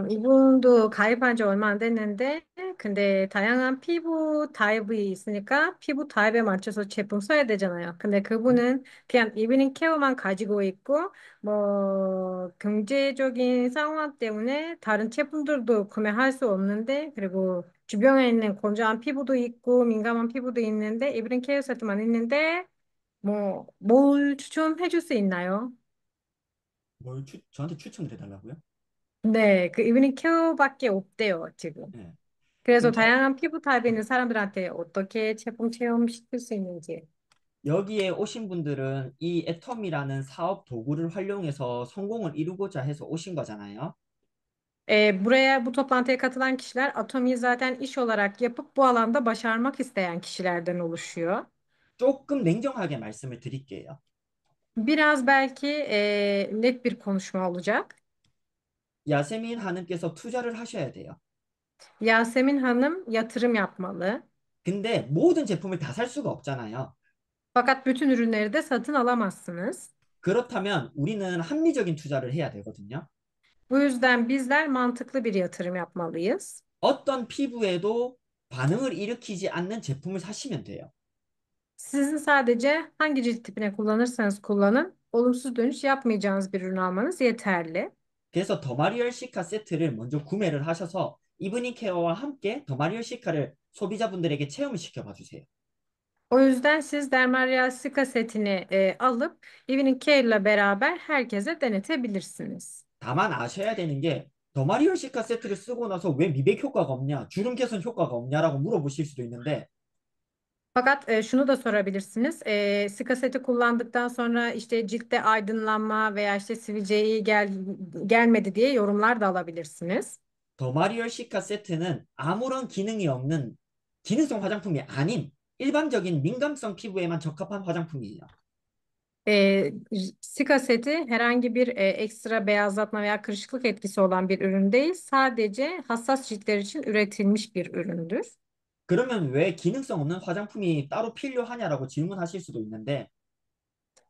이분도 가입한 지 얼마 안 됐는데, 근데 다양한 피부 타입이 있으니까 피부 타입에 맞춰서 제품 써야 되잖아요. 근데 그분은 그냥 이브닝 케어만 가지고 있고, 뭐, 경제적인 상황 때문에 다른 제품들도 구매할 수 없는데, 그리고 주변에 있는 건조한 피부도 있고, 민감한 피부도 있는데, 이브닝 케어 세트만 있는데, 뭐, 뭘 추천해 줄 수 있나요? 저한테 추천을 해달라고요? 네, 그 이브닝 케어밖에 없대요, 지금. 네. 그래서 그럼 다양한 피부 타입에 있는 사람들한테 어떻게 제품 체험시킬 수 있는지. 여기에 오신 분들은 이 애텀이라는 사업 도구를 활용해서 성공을 이루고자 해서 오신 거잖아요. Buraya bu toplantıya katılan kişiler Atomi'yi zaten iş olarak yapıp bu alanda başarmak isteyen kişilerden oluşuyor. 조금 냉정하게 말씀을 드릴게요. Biraz belki net bir konuşma olacak. 야세민 하님께서 투자를 하셔야 돼요. Yasemin Hanım yatırım yapmalı. 근데 모든 제품을 다 살 수가 없잖아요. Fakat bütün ürünleri de satın alamazsınız. 그렇다면 우리는 합리적인 투자를 해야 되거든요. Bu yüzden bizler mantıklı bir yatırım yapmalıyız. 어떤 피부에도 반응을 일으키지 않는 제품을 사시면 돼요. Sizin sadece hangi cilt tipine kullanırsanız kullanın, olumsuz dönüş yapmayacağınız bir ürün almanız yeterli. 그래서 더마리얼 시카 세트를 먼저 구매를 하셔서 이브닝 케어와 함께 더마리얼 시카를 소비자분들에게 체험을 시켜봐 주세요. O yüzden siz Dermareal Sika setini alıp Evening Care ile beraber herkese denetebilirsiniz. 다만 아셔야 되는 게 더마리얼 시카 세트를 쓰고 나서 왜 미백 효과가 없냐, 주름 개선 효과가 없냐라고 물어보실 수도 있는데 Fakat şunu da sorabilirsiniz. Sika seti kullandıktan sonra işte ciltte aydınlanma veya işte sivilceyi gelmedi diye yorumlar da alabilirsiniz. 더마리얼 시카 세트는 아무런 기능이 없는 기능성 화장품이 아닌 일반적인 민감성 피부에만 적합한 화장품이에요. E, Sika seti herhangi bir ekstra beyazlatma veya kırışıklık etkisi olan bir ürün değil. Sadece hassas ciltler için üretilmiş bir üründür. 그러면 왜 기능성 없는 화장품이 따로 필요하냐라고 질문하실 수도 있는데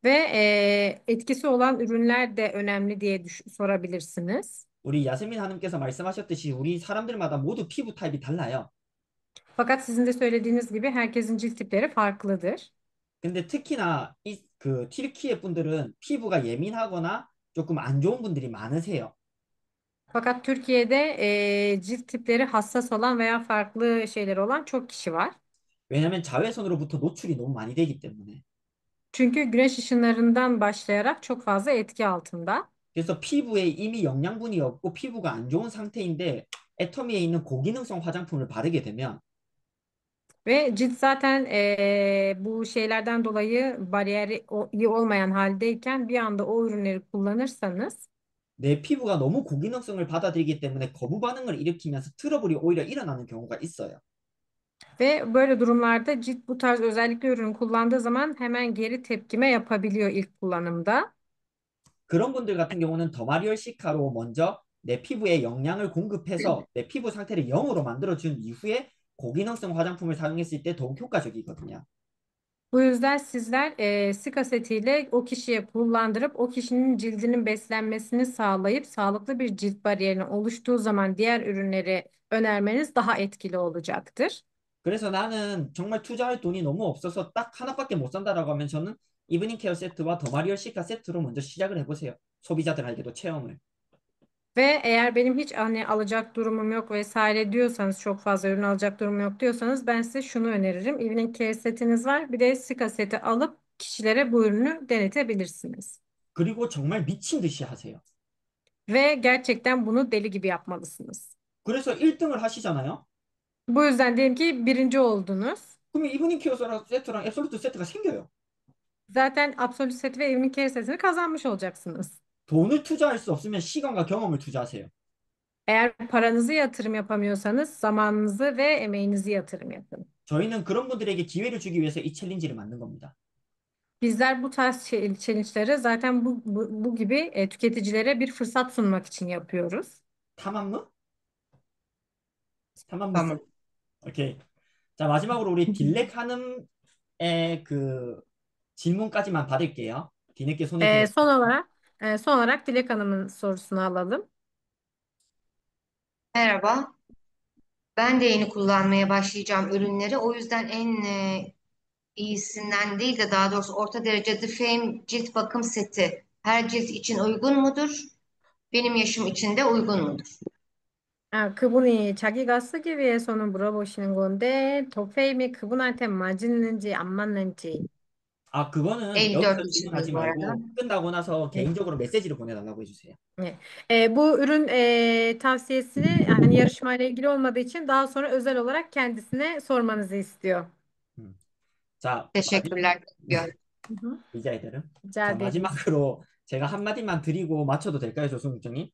Ve etkisi olan ürünler de önemli diye sorabilirsiniz. 우리 야세민 하님께서 말씀하셨듯이 우리 사람들마다 모두 피부 타입이 달라요. Fakat sizin de söylediğiniz gibi herkesin cilt tipleri farklıdır. 근데 특히나 그 튀르키예 분들은 피부가 예민하거나 조금 안 좋은 분들이 많으세요. Fakat Türkiye'de cilt tipleri hassas olan veya farklı şeyleri olan çok kişi var. 왜냐하면 자외선으로부터 노출이 너무 많이 되기 때문에. Çünkü güneş ışınlarından başlayarak çok fazla etki altında. 그래서 피부에 이미 영양분이 없고 피부가 안 좋은 상태인데 애터미에 있는 고기능성 화장품을 바르게 되면 Ve cilt zaten bu şeylerden dolayı bariyeri iyi olmayan haldeyken bir anda o ürünleri kullanırsanız 내 피부가 너무 고기능성을 받아들이기 때문에 거부 반응을 일으키면서 트러블이 오히려 일어나는 경우가 있어요. ve böyle durumlarda cilt bu tarz özellikle ürün kullandığı zaman hemen geri tepkime yapabiliyor ilk kullanımda. 그런 분들 같은 경우는 더마리얼 시카로 먼저 내 피부에 영양을 공급해서 내 피부 상태를 0으로 만들어준 이후에 고기능성 화장품을 사용했을 때 더욱 효과적이거든요. Bu yüzden sizler sık asetiyle o kişiye kullandırıp o kişinin cildinin beslenmesini sağlayıp sağlıklı bir cilt bariyerinin oluştuğu zaman diğer ürünleri önermeniz daha etkili olacaktır. 그래서 나는 정말 투자할 돈이 너무 없어서 딱 하나밖에 못 산다라고 하면 저는 이브닝 케어 세트와 더마리얼 시카 세트로 먼저 시작을 해보세요. 소비자들에게도 체험을. Ve eğer benim hiç hani alacak durumum yok vesaire diyorsanız çok fazla ürün alacak durumum yok diyorsanız ben size şunu öneririm. Evening Care setiniz var. Bir de Sika seti alıp kişilere bu ürünü denetebilirsiniz. 그리고 정말 미친 듯이 하세요. Ve gerçekten bunu deli gibi yapmalısınız. 그래서 1등을 하시잖아요. Bu yüzden diyelim ki birinci oldunuz. 그러면 이브닝 케어 세트랑 앱솔루트 세트가 생겨요. Zaten Absolute set ve Evening Care setini kazanmış olacaksınız. 돈을 투자할 수 없으면 시간과 경험을 투자하세요. Eğer paranızı yatırım yapamıyorsanız zamanınızı ve emeğinizi yatırım yapın. 저희는 그런 분들에게 기회를 주기 위해서 이 챌린지를 만든 겁니다. Bizler bu tarz challenge'ları zaten bu gibi tüketicilere bir fırsat sunmak için yapıyoruz. 탐험 무? 탐험 무스? Tamam. 오케이. 자, 마지막으로 우리 딜렉 한음의 그 질문까지만 받을게요. 뒤늦게 손을 들어. Son olarak Dilek Hanım'ın sorusunu alalım. Merhaba. Ben de yeni kullanmaya başlayacağım ürünleri. O yüzden en iyisinden değil de daha doğrusu orta derece The Fame cilt bakım seti her cilt için uygun mudur? Benim yaşım için de uygun mudur? 그분이 자기가 쓰기 위해서는 물어보시는 건데 더페임이 그분한테 맞는지 안 맞는지. 아, 그거는 54 여기서 질문하지 yaşındayım bu arada. 말고 끝나고 나서 네. 개인적으로 메시지를 보내달라고 해주세요. 네. Bu ürün tavsiyesini yani yarışmayla ilgili olmadığı için daha sonra özel olarak kendisine sormanızı istiyor. 음. 자, Teşekkürler. Bekliyorum. Hı hı. rica ederim. Rica 자, ederim. 마지막으로 제가 한마디만 드리고 맞춰도 될까요, 조승 국장님?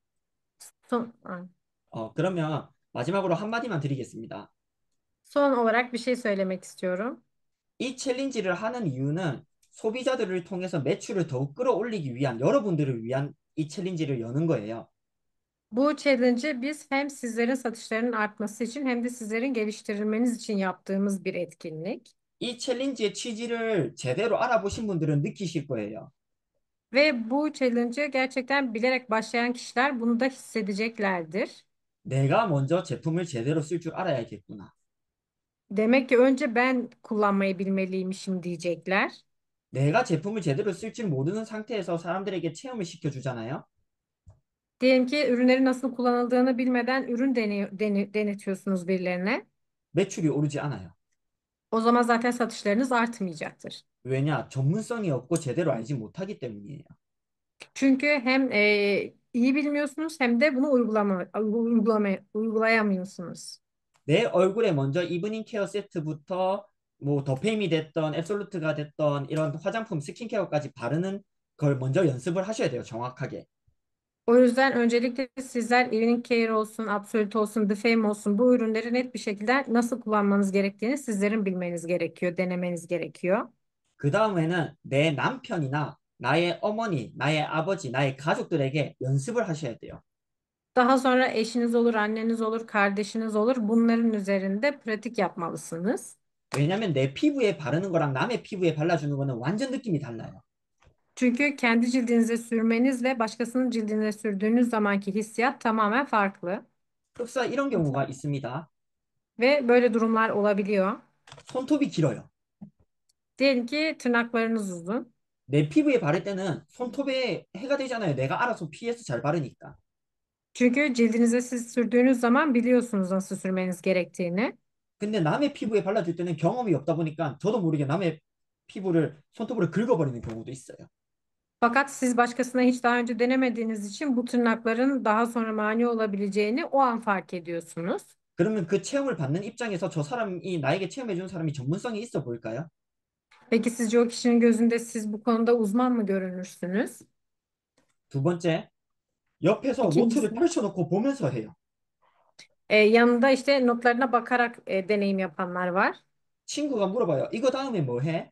Son, 그러면 마지막으로 한마디만 드리겠습니다. son olarak bir şey söylemek istiyorum. 이 챌린지를 하는 이유는 소비자들을 통해서 매출을 더욱 끌어올리기 위한 여러분들을 위한 이 챌린지를 여는 거예요. Bu challenge'ı biz hem sizlerin satışlarının artması için hem de sizlerin geliştirilmeniz için yaptığımız bir etkinlik. 이 챌린지의 취지를 제대로 알아보신 분들은 느끼실 거예요. Ve bu challenge'ı gerçekten bilerek başlayan kişiler bunu da hissedeceklerdir. 내가 먼저 제품을 제대로 쓸 줄 알아야겠구나. Demek ki önce ben kullanmayı bilmeliymişim diyecekler. 내가 제품을 제대로 쓸 줄 모르는 상태에서 사람들에게 체험을 시켜주잖아요. Diyelim ki ürünleri nasıl kullanıldığını bilmeden ürün denetiyorsunuz birilerine. 매출이 오르지 않아요. O zaman zaten satışlarınız artmayacaktır. 왜냐? 전문성이 없고 제대로 알지 못하기 때문이에요. Çünkü hem iyi bilmiyorsunuz hem de bunu uygulayamıyorsunuz. 내 얼굴에 먼저 이브닝 케어 세트부터 뭐 더페임이 됐던 앱솔루트가 됐던 이런 화장품 스킨케어까지 바르는 걸 먼저 연습을 하셔야 돼요. 정확하게. O yüzden öncelikle sizler Evening Care olsun, Absolute olsun, The Fame olsun bu ürünleri net bir şekilde nasıl kullanmanız gerektiğini sizlerin bilmeniz gerekiyor, denemeniz gerekiyor. 그 다음에는 내 남편이나 나의 어머니, 나의 아버지, 나의 가족들에게 연습을 하셔야 돼요. Daha sonra eşiniz olur, anneniz olur, kardeşiniz olur. Bunların üzerinde pratik yapmalısınız. 왜냐면 내 피부에 바르는 거랑 남의 피부에 발라주는 거는 완전 느낌이 달라요. Çünkü kendi cildinize sürmenizle başkasının cildine sürdüğünüz zamanki hissiyat tamamen farklı. 흡사 이런 경우가 있습니다. Ve böyle durumlar olabiliyor. 손톱이 길어요. Diyelim ki tırnaklarınız uzun. 내 피부에 바를 때는 손톱에 해가 되잖아요. 내가 알아서 피해서 잘 바르니까. Çünkü cildinize siz sürdüğünüz zaman biliyorsunuz nasıl sürmeniz gerektiğini. 근데 남의 피부에 발라줄 때는 경험이 없다 보니까 저도 모르게 남의 피부를 손톱으로 긁어버리는 경우도 있어요. Fakat siz başkasına hiç daha önce denemediğiniz için bu tırnakların daha sonra mani olabileceğini o an fark ediyorsunuz. 그러면 그 체험을 받는 입장에서 저 사람이 나에게 체험해 주는 사람이 전문성이 있어 보일까요? Peki sizce o kişinin gözünde siz bu konuda uzman mı görünürsünüz? 두 번째, 옆에서 노트를 İkincisi, 펼쳐놓고 보면서 해요. yanında işte notlarına bakarak deneyim yapanlar var. 친구가 물어봐요. 이거 다음에 뭐 해?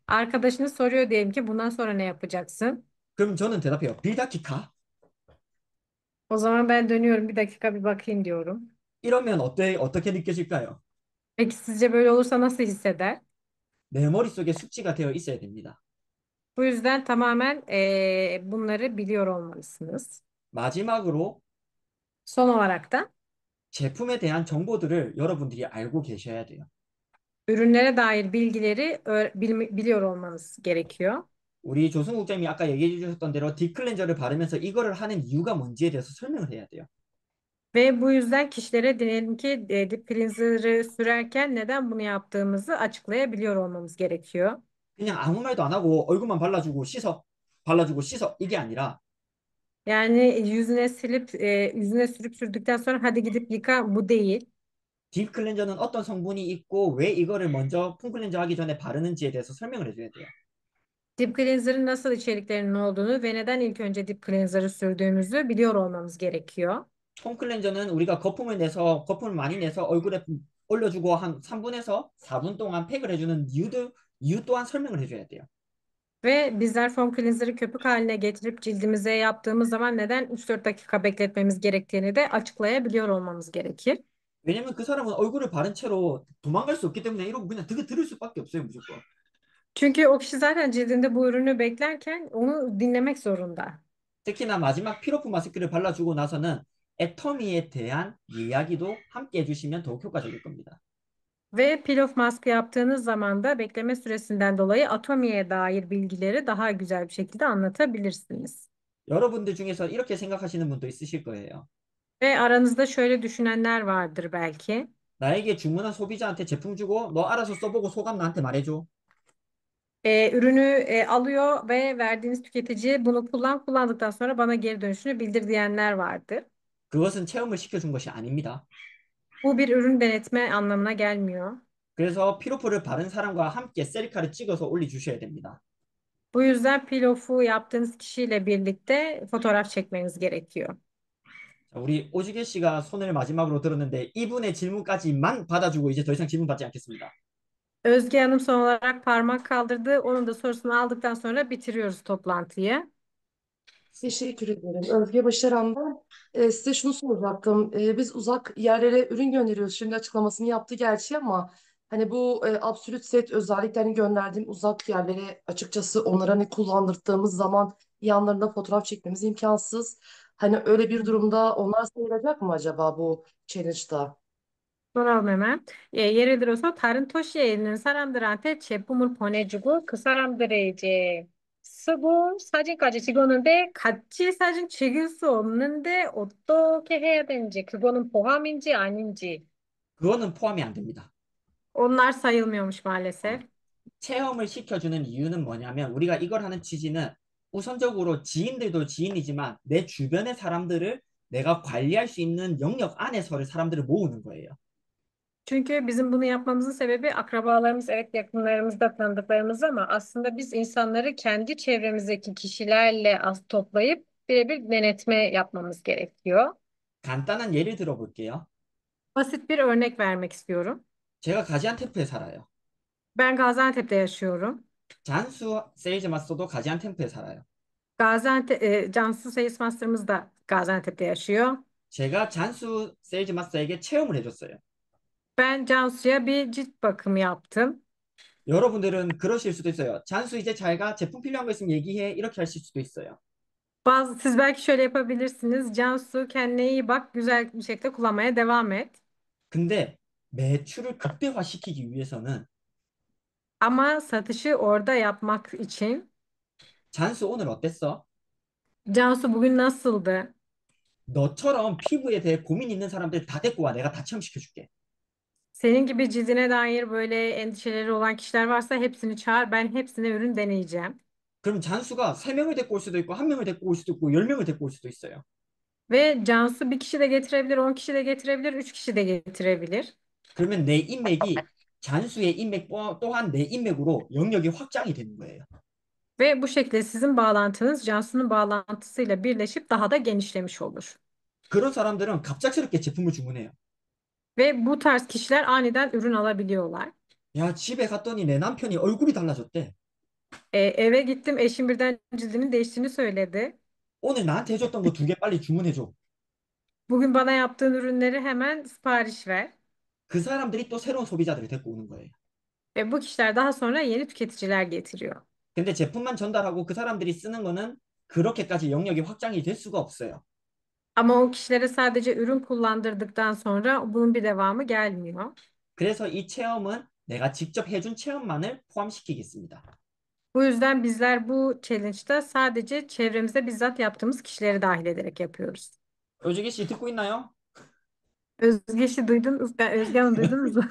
Arkadaşınız soruyor diyelim ki bundan sonra ne yapacaksın? 그럼 저는 대답해요. 빌다키카? O zaman ben dönüyorum bir dakika bir bakayım diyorum. 이러면 어떻게 느껴질까요? Peki sizce böyle olursa nasıl hisseder? 내 머릿속에 숙지가 되어 있어야 됩니다. Bu yüzden tamamen bunları biliyor olmalısınız. 마지막으로 Son olarak da 제품에 대한 정보들을 여러분들이 알고 계셔야 돼요. ürünlere dair bilgileri biliyor olmanız gerekiyor. 우리 조승 국장님이 아까 얘기해 주셨던 대로 딥클렌저를 바르면서 이거를 하는 이유가 뭔지에 대해서 설명을 해야 돼요. Ve bu yüzden kişilere diyelim ki dip cleanser'ı sürerken neden bunu yaptığımızı açıklayabiliyor olmamız gerekiyor. 그냥 아무 말도 안 하고 얼굴만 발라주고 씻어, 발라주고 씻어 이게 아니라 Yani yüzüne silip yüzüne sürüp sürdükten sonra hadi gidip yıka bu değil. 딥클렌저는 어떤 성분이 있고 왜 이거를 먼저 폼클렌저 하기 전에 바르는지에 대해서 설명을 해줘야 돼요. Dip cleanser'ın nasıl içeriklerinin olduğunu ve neden ilk önce dip cleanser'ı sürdüğümüzü biliyor olmamız gerekiyor. 폼클렌저는 우리가 거품을 많이 내서 얼굴에 올려주고 한 3분에서 4분 동안 팩을 해주는 이유 또한 설명을 해줘야 돼요. Ve bizler foam cleanser'ı köpük haline getirip cildimize yaptığımız zaman neden 3-4 dakika bekletmemiz gerektiğini de açıklayabiliyor olmamız gerekir. 왜냐면 그 사람은 얼굴을 바른 채로 도망갈 수 없기 때문에 이러고 그냥 들을 수밖에 없어요, 무조건. Çünkü o kişi zaten cildinde bu ürünü beklerken onu dinlemek zorunda. 특히나 마지막 필로프 마스크를 발라주고 나서는 애터미에 대한 이야기도 함께 해주시면 더욱 효과적일 겁니다. Ve peel off maskı yaptığınız zaman da bekleme süresinden dolayı atomiye dair bilgileri daha güzel bir şekilde anlatabilirsiniz. 여러분들 중에서 이렇게 생각하시는 분도 있으실 거예요. Ve aranızda şöyle düşünenler vardır belki. 나에게 주문한 소비자한테 제품 주고 너 알아서 써보고 소감 나한테 말해줘. Ürünü alıyor ve verdiğiniz tüketiciye bunu kullandıktan sonra bana geri dönüşünü bildir diyenler vardır. 그것은 체험을 시켜준 것이 아닙니다. Bu bir ürün denetme anlamına gelmiyor. 그래서 피로프를 바른 사람과 함께 셀카를 찍어서 올려주셔야 됩니다. Bu yüzden peel off'u yaptığınız kişiyle birlikte fotoğraf çekmeniz gerekiyor. 자, 우리 오지게 씨가 손을 마지막으로 들었는데 이분의 질문까지만 받아주고 이제 더 이상 질문 받지 않겠습니다. Özge Hanım son olarak parmak kaldırdı. Onun da sorusunu aldıktan sonra bitiriyoruz toplantıyı. Teşekkür ederim. Özge Başaran ben. Size şunu soracaktım. Biz uzak yerlere ürün gönderiyoruz. Şimdi açıklamasını yaptı gerçi ama hani bu Absolute Set özelliklerini gönderdiğim uzak yerlere açıkçası onlara hani kullandırdığımız zaman yanlarında fotoğraf çekmemiz imkansız. Hani öyle bir durumda onlar sayılacak mı acaba bu challenge'da? Soralım hemen. 예를 들어서 다른 토시에 있는 사람들한테 제품을 보내주고 그 사람들의 이제 쓰고 사진까지 찍었는데 같이 사진 찍을 수 없는데 어떻게 해야 되는지 그거는 포함인지 아닌지 그거는 포함이 안 됩니다. onlar sayılmıyormuş 어, maalesef. 체험을 시켜주는 이유는 뭐냐면 우리가 이걸 하는 취지는 우선적으로 지인들도 지인이지만 내 주변의 사람들을 내가 관리할 수 있는 영역 안에서를 사람들을 모으는 거예요. Çünkü bizim bunu yapmamızın sebebi akrabalarımız, evet yakınlarımızda tanıdıklarımız ama aslında biz insanları kendi çevremizdeki kişilerle az toplayıp birebir denetme yapmamız gerekiyor. 간단한 예를 들어볼게요. Basit bir örnek vermek istiyorum. 제가 가지안테프에 살아요. Ben Gaziantep'te yaşıyorum. 잔수 세일즈 마스터도 가지안테프에 살아요. Cansu Sales Master'ımız da Gaziantep'te yaşıyor. 제가 잔수 세일즈 마스터에게 체험을 해줬어요. Ben Cansu'ya bir cilt bakımı yaptım. 여러분들은 그러실 수도 있어요. 잔수 이제 잘 가. 제품 필요한 거 있으면 얘기해. 이렇게 하실 수도 있어요. Siz belki şöyle yapabilirsiniz. Cansu kendine iyi bak, güzel bir şekilde kullanmaya devam et. 근데 매출을 극대화시키기 위해서는 Ama satışı orada yapmak için 잔수 오늘 어땠어? Cansu bugün nasıldı? 너처럼 피부에 대해 고민 있는 사람들 다 데리고 와. 내가 다 체험시켜줄게. Senin gibi cildine dair böyle endişeleri olan kişiler varsa hepsini çağır. Ben hepsine ürün deneyeceğim. 그럼 잔수가 3명을 데리고 올 수도 있고, 1명을 데리고 올 수도 있고, 10명을 데리고 올 수도 있어요. Ve Cansu bir kişi de getirebilir, 10 kişi de getirebilir, 3 kişi de getirebilir. 그러면 내 인맥이 잔수의 인맥 또한 내 인맥으로 영역이 확장이 되는 거예요. Ve bu şekilde sizin bağlantınız Cansu'nun bağlantısıyla birleşip daha da genişlemiş olur. 그런 사람들은 갑작스럽게 제품을 주문해요. Ve bu tarz kişiler aniden ürün alabiliyorlar. 야, 집에 갔더니 내 남편이 얼굴이 달라졌대. Eve gittim, eşim birden cildinin değiştiğini söyledi. 오늘 나한테 해줬던 거 2개 빨리 주문해줘. Bugün bana yaptığın ürünleri hemen sipariş ver. 그 사람들이 또 새로운 소비자들을 데리고 오는 거예요. Ve bu kişiler daha sonra yeni tüketiciler getiriyor. 근데 제품만 전달하고 그 사람들이 쓰는 거는 그렇게까지 영역이 확장이 될 수가 없어요. Ama o kişilere sadece ürün kullandırdıktan sonra bunun bir devamı gelmiyor. 그래서 이 체험은 내가 직접 해준 체험만을 포함시키겠습니다. Bu yüzden bizler bu challenge'da sadece çevremizde bizzat yaptığımız kişileri dahil ederek yapıyoruz. 요지기 씨 듣고 있나요? Özgeç'i duydunuz, Özge Hanım duydunuz mu?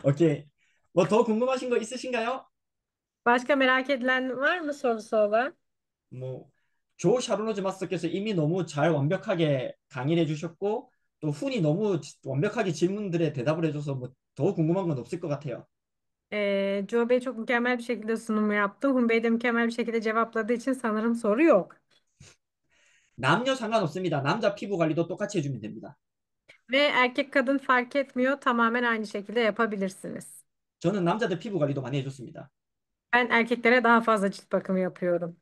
오케이. 뭐 더 궁금하신 거 있으신가요? Başka merak edilen var mı sorusu olan? 뭐, 조 샤를로즈 마스터께서 이미 너무 잘 완벽하게 강의를 해주셨고, 또 훈이 너무 완벽하게 질문들에 대답을 해줘서 뭐 더 궁금한 건 없을 것 같아요. Joe Bey çok mükemmel bir şekilde sunum yaptı. Hun Bey de mükemmel bir şekilde cevapladığı için sanırım soru yok. 남녀 상관없습니다. 남자 피부 관리도 똑같이 해주면 됩니다. Ve erkek kadın fark etmiyor. Tamamen aynı şekilde yapabilirsiniz. 저는 남자들 피부 관리도 많이 해줬습니다. Ben erkeklere daha fazla cilt bakımı yapıyorum.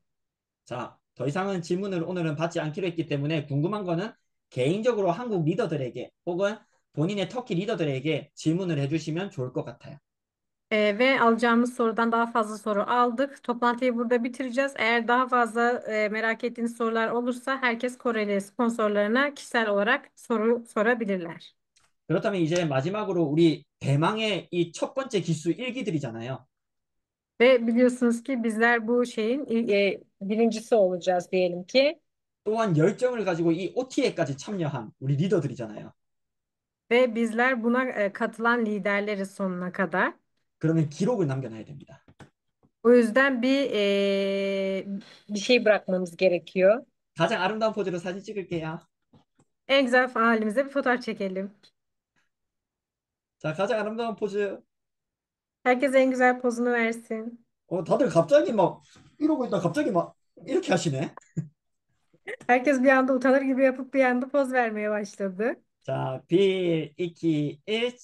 자, 더 이상은 질문을 오늘은 받지 않기로 했기 때문에 궁금한 거는 개인적으로 한국 리더들에게 혹은 본인의 터키 리더들에게 질문을 해주시면 좋을 것 같아요. Ve alacağımız sorudan daha fazla soru aldık. Toplantıyı burada bitireceğiz. Eğer daha fazla merak ettiğiniz sorular olursa herkes Koreli sponsorlarına kişisel olarak soru sorabilirler. 그렇다면 이제 마지막으로 우리 대망의 이 첫 번째 기수 1기들이잖아요. Ve biliyorsunuz ki bizler bu şeyin birincisi olacağız diyelim ki. 또한 열정을 가지고 이 OTA까지 참여한 우리 리더들이잖아요. Ve bizler buna katılan liderleriz sonuna kadar. 그러면 기록을 남겨놔야 됩니다. O yüzden bir şey bırakmamız gerekiyor. 가장 아름다운 포즈로 사진 찍을게요. En güzel halimize bir fotoğraf çekelim. 자, 가장 아름다운 포즈. Herkes en güzel pozunu versin. 다들 갑자기 막 이러고 있다 갑자기 막 이렇게 하시네. Herkes bir anda utanır gibi yapıp bir anda poz vermeye başladı. 자, 빌, 이키, 일.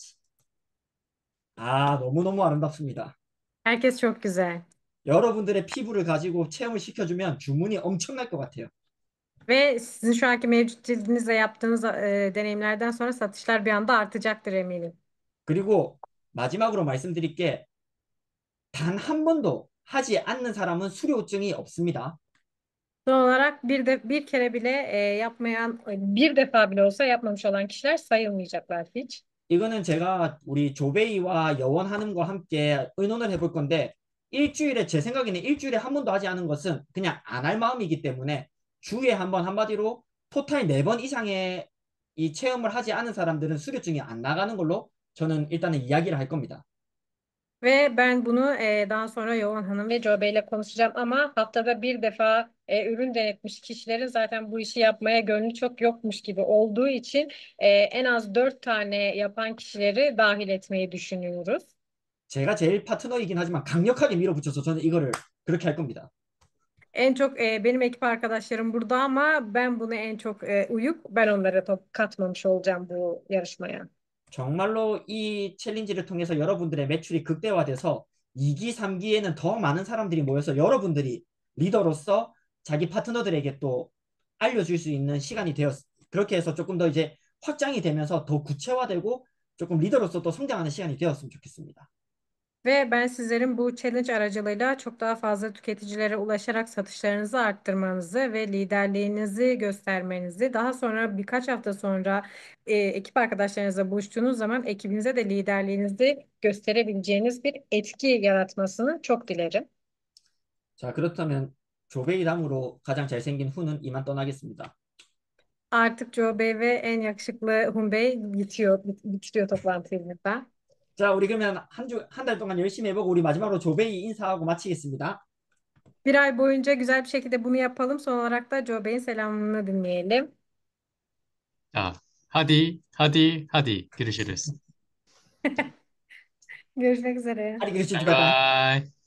아, 너무너무 아름답습니다. Herkes çok güzel. 여러분들의 피부를 가지고 체험을 시켜주면 주문이 엄청날 것 같아요. Ve sizin şu anki mevcut cildinizle yaptığınız deneyimlerden sonra satışlar bir anda artacaktır eminim. 그리고 마지막으로 말씀드릴 게 단 한 번도 하지 않는 사람은 수료증이 없습니다. Son olarak bir kere bile yapmayan, bir defa bile olsa yapmamış olan kişiler sayılmayacaklar hiç. 이거는 제가 우리 조베이와 여원 하는과 함께 의논을 해볼 건데 제 생각에는 일주일에 한 번도 하지 않은 것은 그냥 안 할 마음이기 때문에 주에 한 번 한마디로 토탈 4번 i상의 이 체험을 하지 않은 사람들은 수료증이 안 나가는 걸로 저는 일단은 이야기를 할 겁니다. Ve ben bunu daha sonra Yoğun Hanım ve Joe Bey ile konuşacağım ama haftada bir defa ürün denetmiş kişilerin zaten bu işi yapmaya gönlü çok yokmuş gibi olduğu için en az 4 tane yapan kişileri dahil etmeyi düşünüyoruz. 제가 제일 파트너이긴 하지만 강력하게 밀어붙여서 저는 이거를 그렇게 할 겁니다. En çok benim ekip arkadaşlarım burada ama ben bunu en çok uyup ben onlara katmamış olacağım bu yarışmaya. 정말로 이 챌린지를 통해서 여러분들의 매출이 극대화돼서 2기, 3기에는 더 많은 사람들이 모여서 여러분들이 리더로서 자기 파트너들에게 또 알려줄 수 있는 시간이 그렇게 해서 조금 더 이제 확장이 되면서 더 구체화되고 조금 리더로서 또 성장하는 시간이 되었으면 좋겠습니다. Ve ben sizlerin bu challenge aracılığıyla çok daha fazla tüketicilere ulaşarak satışlarınızı arttırmanızı ve liderliğinizi göstermenizi, daha sonra birkaç hafta sonra ekip arkadaşlarınızla buluştuğunuz zaman ekibinize de liderliğinizi gösterebileceğiniz bir etki yaratmasını çok dilerim. 자, 그렇다면 조베이 다음으로 가장 잘생긴 후는 이만 떠나겠습니다. Artık Joe Bey ve en yakışıklı Hun Bey bitiriyor toplantıyı burada. 자, 우리 그러면 한 달 동안 열심히 해보고 우리 마지막으로 조베이 인사하고 마치겠습니다. Bir ay boyunca güzel bir şekilde bunu yapalım. Son olarak da Joe Bey'in selamını dinleyelim. 자, 하디, 하디, 하디. görüşürüz. Görüşmek üzere. Hadi görüşürüz. Bay bay. 바이바이.